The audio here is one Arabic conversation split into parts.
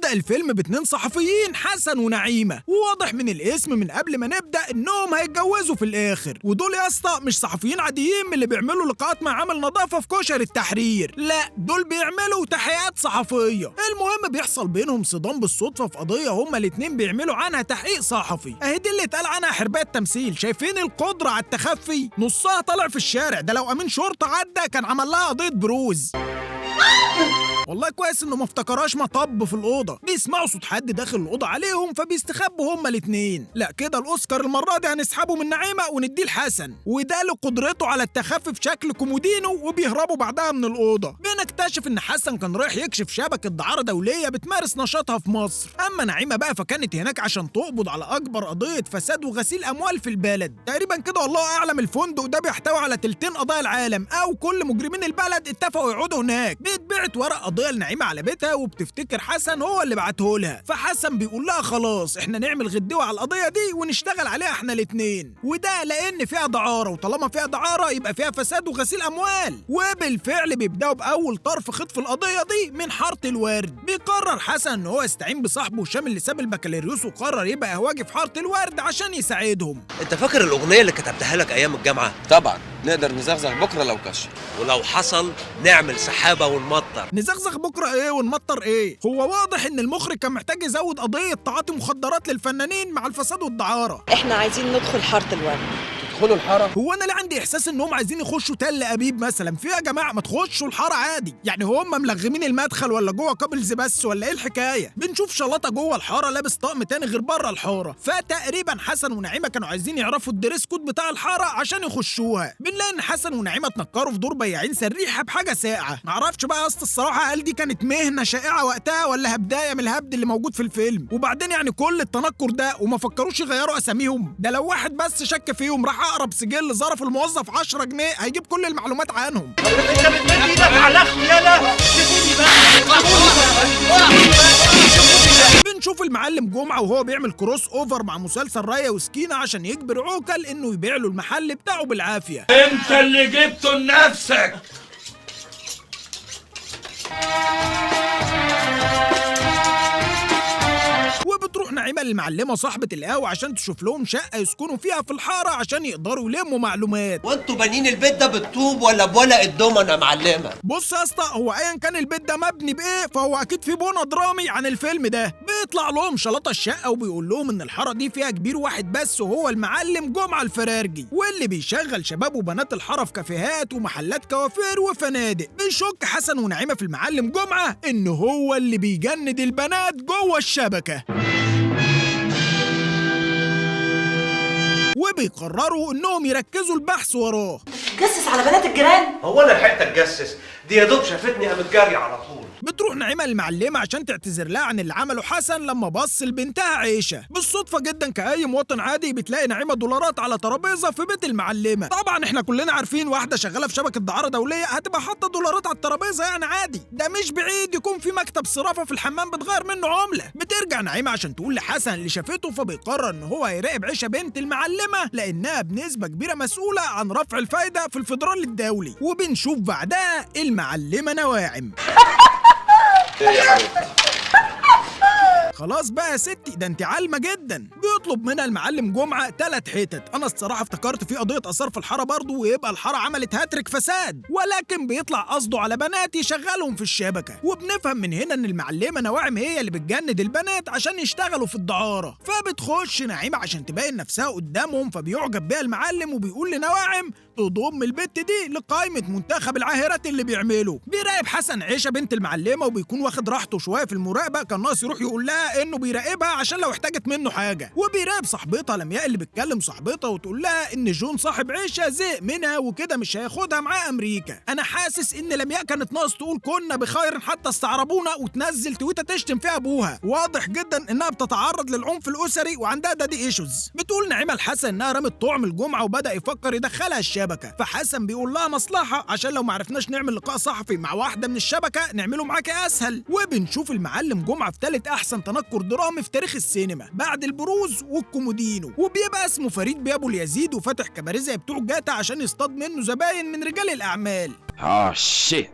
وبيبدأ الفيلم باتنين صحفيين، حسن ونعيمة، وواضح من الاسم من قبل ما نبدأ انهم هيتجوزوا في الاخر. ودول يا اسطى مش صحفيين عاديين من اللي بيعملوا لقاءات مع عامل نظافة في كشري التحرير، لا دول بيعملوا تحقيقات صحفية. المهم بيحصل بينهم صدام بالصدفة في قضية هما الاتنين بيعملوا عنها تحقيق صحفي. اهي دي اللي اتقال عنها حرباية تمثيل. شايفين القدرة على التخفي؟ نصها طالع في الشارع، ده لو امين شرطة عدى كان عمل لها قضية بروز. والله كويس انه ما افتكراش مطب في الاوضه. بيسمعوا صوت حد داخل الاوضه عليهم فبيستخبوا هما الاتنين. لا كده الاوسكار المره دي هنسحبه من نعيمه ونديه لحسن، وده لقدرته على التخفي في شكل كومودينو، وبيهربوا بعدها من الاوضه. بنكتشف ان حسن كان رايح يكشف شبكه دعاره دوليه بتمارس نشاطها في مصر. اما نعيمه بقى فكانت هناك عشان تقبض على اكبر قضيه فساد وغسيل اموال في البلد تقريبا كده. والله اعلم الفندق ده بيحتوي على تلتين قضايا العالم، او كل مجرمين البلد اتفقوا يقعدوا هناك. بيتبعت ورق قضيه لنعيمه على بيتها، وبتفتكر حسن هو اللي بعته لها. فحسن بيقول لها خلاص احنا نعمل غدوه على القضيه دي ونشتغل عليها احنا الاتنين، وده لان فيها دعاره، وطالما فيها دعاره يبقى فيها فساد وغسيل اموال. وبالفعل بيبداوا باول طرف خطف القضيه دي من حاره الورد. بيقرر حسن ان هو يستعين بصاحبه هشام اللي ساب البكالوريوس وقرر يبقى هواجي في حاره الورد عشان يساعدهم. انت فاكر الاغنيه اللي كتبتها لك ايام الجامعه؟ طبعا نقدر نزغزغ بكره لو كشر، ولو حصل نعمل سحابه ونمطر. نزغزغ بكره ايه ونمطر ايه؟ هو واضح ان المخرج كان محتاج يزود قضيه تعاطي مخدرات للفنانين مع الفساد والدعاره. احنا عايزين ندخل حاره الورد. تدخلوا الحاره؟ هو انا اللي عندي احساس انهم عايزين يخشوا تل ابيب مثلا. في يا جماعه ما تخشوا الحاره عادي، يعني هم ملغمين المدخل ولا جوه كابلز بس ولا ايه الحكايه؟ بنشوف شلاطه جوه الحاره لابس طقم تاني غير بره الحاره. فتقريبا حسن ونعيمه كانوا عايزين يعرفوا الدريس كود بتاع الحاره عشان يخشوها. بنلاقي ان حسن ونعيمه اتنكروا في دور بياعين سريحه بحاجه ساقعه. معرفش بقى يا اسطى الصراحه هل دي كانت مهنه شائعه وقتها ولا بدايه من الهبد اللي موجود في الفيلم. وبعدين يعني كل التنكر ده وما فكروش يغيروا اساميهم؟ ده لو واحد بس شك فيهم راح اقرب سجل ظرف الموظف 10 جنيه هيجيب كل المعلومات عنهم. انت بتمد ايدك على اخوي يالا. سيبوني بقى. بنشوف المعلم جمعه وهو بيعمل كروس اوفر مع مسلسل رايه وسكينه عشان يجبر عوكل انه يبيع له المحل بتاعه بالعافيه. انت اللي جبته لنفسك. وبتروح نعيمه للمعلمه صاحبه القهوه عشان تشوف لهم شقه يسكنوا فيها في الحاره عشان يقدروا يلموا معلومات. وانتوا بانيين البيت ده بالطوب ولا بورق الدومنه يا معلمه؟ بص يا اسطى هو ايا كان البيت ده مبني بايه فهو اكيد في بونه درامي عن الفيلم ده. بيطلع لهم شلاطه الشقه وبيقول لهم ان الحاره دي فيها كبير واحد بس وهو المعلم جمعه الفرارجي، واللي بيشغل شباب وبنات الحاره في كافيهات ومحلات كوافير وفنادق. بيشك حسن ونعيمه في المعلم جمعه ان هو اللي بيجند البنات جوه الشبكه، وبيقرروا انهم يركزوا البحث وراه. جسس على بنات الجيران. هو انا لحقت اتجسس؟ دي يا دوب شافتني قامت جاري على طول. بتروح نعيمه المعلمه عشان تعتذر لها عن اللي عمله حسن لما بص لبنتها عيشه. بالصدفه جدا كأي مواطن عادي بتلاقي نعيمه دولارات على ترابيزه في بيت المعلمه. طبعا احنا كلنا عارفين واحده شغاله في شبكه دعاره دوليه هتبقى حاطه دولارات على الترابيزه يعني عادي. ده مش بعيد يكون في مكتب صرافه في الحمام بتغير منه عمله. بترجع نعيمه عشان تقول لحسن اللي شافته، فبيقرر ان هو هيراقب عيشه بنت المعلمه لانها بنسبه كبيره مسؤوله عن رفع الفايده في الفيدرالي الدولي. وبنشوف بعدها المعلمه نواعم. خلاص بقى يا ستي ده انت عالمه جدا. بيطلب منها المعلم جمعه 3 حتت. انا الصراحه افتكرت في قضيه اثار في الحاره برضه ويبقى الحاره عملت هاتريك فساد، ولكن بيطلع قصده على بنات يشغلهم في الشبكه. وبنفهم من هنا ان المعلمه نواعم هي اللي بتجند البنات عشان يشتغلوا في الدعاره. فبتخش نعيمه عشان تبين نفسها قدامهم، فبيعجب بيها المعلم وبيقول لنواعم تضم البت دي لقائمه منتخب العاهرات اللي بيعمله. بيراقب حسن عيشه بنت المعلمه وبيكون واخد راحته شويه في المراقبه، كان ناقص يروح يقول لها انه بيراقبها عشان لو احتاجت منه حاجه. وبيراقب صاحبتها لمياء اللي بتكلم صاحبتها وتقول لها ان جون صاحب عيشه زهق منها وكده مش هياخدها معاه امريكا. انا حاسس ان لمياء كانت ناقص تقول كنا بخير حتى استعربونا وتنزل تويته تشتم فيها ابوها. واضح جدا انها بتتعرض للعنف الاسري وعندها دادي ايشوز. بتقول نعيمه لحسن انها رمت طعم الجمعه وبدا يفكر يدخلها الشبكه. فحسن بيقول لها مصلحه عشان لو ما عرفناش نعمل لقاء صحفي مع واحده من الشبكه نعمله معاكي اسهل. وبنشوف المعلم جمعه في ثالث احسن تنكر درامي في تاريخ السينما بعد البروز والكومودينو، وبيبقى اسمه فريد بابو اليزيد وفاتح كباريه زي بتوع جاتا عشان يصطاد منه زباين من رجال الاعمال. شيت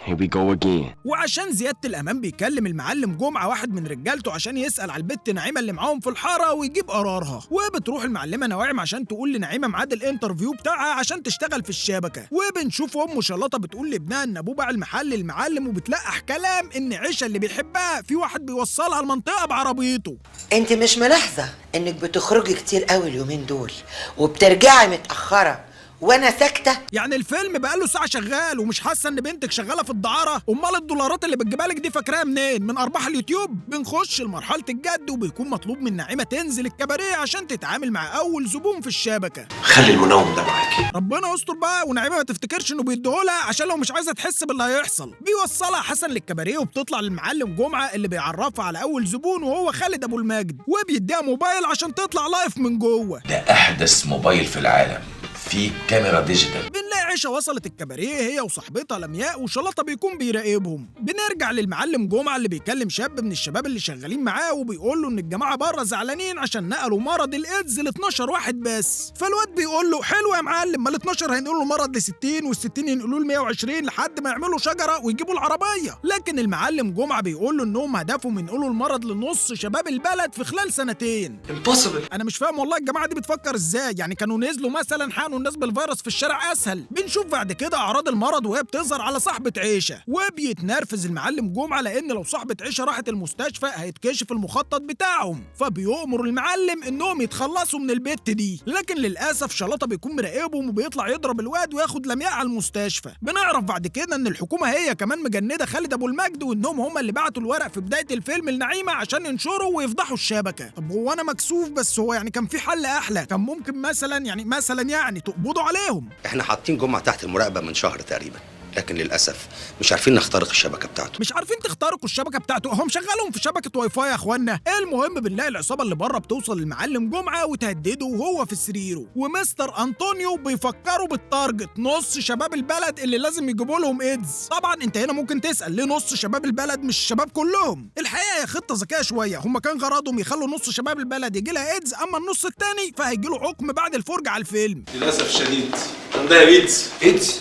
Here we go again. وعشان زيادة الأمان بيكلم المعلم جمعة واحد من رجالته عشان يسأل على البت نعيمة اللي معاهم في الحارة ويجيب قرارها. وبتروح المعلمة نواعم عشان تقول لنعيمة ميعاد الانترفيو بتاعها عشان تشتغل في الشبكة. وبنشوف أم شلطة بتقول لابنها إن أبوه باع المحل المعلم، وبتلقح كلام إن عيشة اللي بيحبها في واحد بيوصلها المنطقة بعربيته. انت مش ملاحظة انك بتخرجي كتير قوي اليومين دول وبترجعي متأخرة وانا ساكتة؟ يعني الفيلم بقاله ساعة شغال ومش حاسة ان بنتك شغالة في الدعارة؟ امال الدولارات اللي بتجيبها لك دي فاكراها منين؟ من ارباح اليوتيوب؟ بنخش لمرحلة الجد وبيكون مطلوب من نعيمة تنزل الكباريه عشان تتعامل مع اول زبون في الشبكة. خلي المنوم ده معاكي. ربنا يستر بقى، ونعيمة ما تفتكرش انه بيديهولها عشان لو مش عايزة تحس باللي هيحصل. بيوصلها حسن للكباريه وبتطلع للمعلم جمعة اللي بيعرفها على اول زبون وهو خالد ابو المجد، وبيديها موبايل عشان تطلع لايف من جوه. ده احدث موبايل في العالم، في كاميرا ديجيتال. بنلاقي عيشة وصلت الكباريه هي وصاحبتها لمياء، وشلطة بيكون بيراقبهم. بنرجع للمعلم جمعة اللي بيكلم شاب من الشباب اللي شغالين معاه وبيقول له ان الجماعة بره زعلانين عشان نقلوا مرض الايدز ل 12 واحد بس. فالواد بيقول له حلو يا معلم، ما ال 12 هينقلوا المرض ل 60 وال 60 ينقلوه ل 120 لحد ما يعملوا شجرة ويجيبوا العربية. لكن المعلم جمعة بيقول له انهم هدفهم ينقلوا المرض لنص شباب البلد في خلال سنتين. impossible. انا مش فاهم والله الجماعة دي بتفكر ازاي، يعني كانوا نزلوا مثلا حقنوا الناس بالفيروس في الشارع اسهل. بنشوف بعد كده اعراض المرض وهي بتظهر على صاحبة عيشة، وبيتنرفز المعلم جمعة لان لو صاحبة عيشة راحت المستشفى هيتكشف المخطط بتاعهم، فبيؤمر المعلم انهم يتخلصوا من البت دي. لكن للاسف شلطة بيكون مراقبهم وبيطلع يضرب الواد وياخد لمياء على المستشفى. بنعرف بعد كده ان الحكومة هي كمان مجندة خالد ابو المجد، وانهم هم اللي بعتوا الورق في بداية الفيلم لنعيمة عشان ينشروا ويفضحوا الشبكة. طب هو انا مكسوف، بس هو يعني كان في حل احلى، كان ممكن مثلا تقبضوا عليهم. احنا حاطين جمعة تحت المراقبة من شهر تقريبا، لكن للأسف مش عارفين نخترق الشبكة بتاعته. مش عارفين تخترقوا الشبكة بتاعته؟ هم شغالهم في شبكة واي فاي يا اخوانا. المهم بنلاقي العصابة اللي بره بتوصل للمعلم جمعة وتهدده وهو في سريره، ومستر أنطونيو بيفكروا بالتارجت نص شباب البلد اللي لازم يجيبوا لهم ايدز. طبعا انت هنا ممكن تسأل ليه نص شباب البلد مش الشباب كلهم؟ الحقيقة هي خطة ذكية شوية، هم كان غرضهم يخلوا نص شباب البلد يجي لها ايدز، اما النص التاني فهيجي له حكم بعد الفرجة على الفيلم. للأسف الشديد عندها ايدز. ايدز؟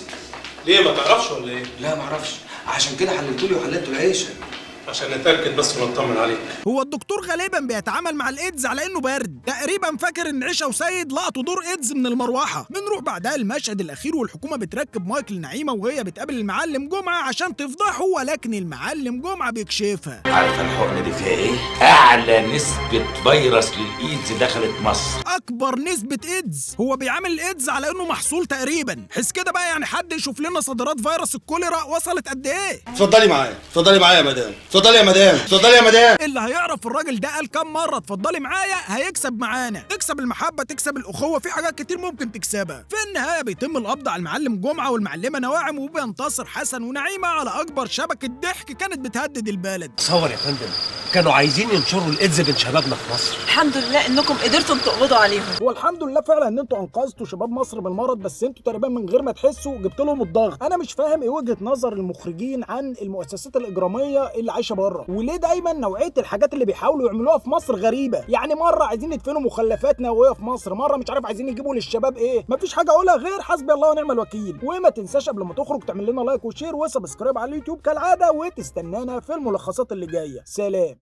ليه ما تعرفش ولا ايه؟ لا معرفش، عشان كده حللتولي وحللتوا العيشه. عشان نتأكد بس ونطمن عليك. هو الدكتور غالبا بيتعامل مع الايدز على انه برد، تقريبا فاكر ان عيشة وسيد لقطوا دور ايدز من المروحة. بنروح بعدها المشهد الاخير والحكومة بتركب مايك لنعيمة وهي بتقابل المعلم جمعة عشان تفضحه، ولكن المعلم جمعة بيكشفها. عارفه الحقنه دي فيها ايه؟ اعلى نسبه فيروس للايدز دخلت مصر. اكبر نسبة ايدز. هو بيعامل الايدز على انه محصول تقريبا. حس كده بقى، يعني حد يشوف لنا صادرات فيروس الكوليرا وصلت قد ايه. اتفضلي معايا يا مدام، اتفضلي يا مدام. اللي هيعرف الراجل ده قال كام مرة اتفضلي معايا هيكسب معانا. تكسب المحبة، تكسب الأخوة، في حاجات كتير ممكن تكسبها. في النهاية بيتم القبض على المعلم جمعة والمعلمة نواعم، وبينتصر حسن ونعيمة على أكبر شبكة ضحك كانت بتهدد البلد. تصور يا فندم، كانوا عايزين ينشروا الايدز بين شبابنا في مصر. الحمد لله انكم قدرتم تقبضوا عليهم. هو الحمد لله فعلا ان انتوا انقذتوا شباب مصر من المرض، بس انتوا تقريبا من غير ما تحسوا جبت لهم الضغط. انا مش فاهم ايه وجهة نظر المخرجين عن المؤسسات الإجرامية اللي عايشة بره، وليه دايما نوعية الحاجات اللي بيحاولوا يعملوها في مصر غريبة. يعني مرة عايزين يدفنوا مخلفات نووية في مصر، مرة مش عارف عايزين يجيبوا للشباب ايه. مفيش حاجة اقولها غير حسبي الله ونعم الوكيل. وما تنساش قبل ما تخرج تعمل لنا لايك وشير وسبسكرايب على اليوتيوب كالعادة، وتستنانا في الملخصات اللي جاية. سلام.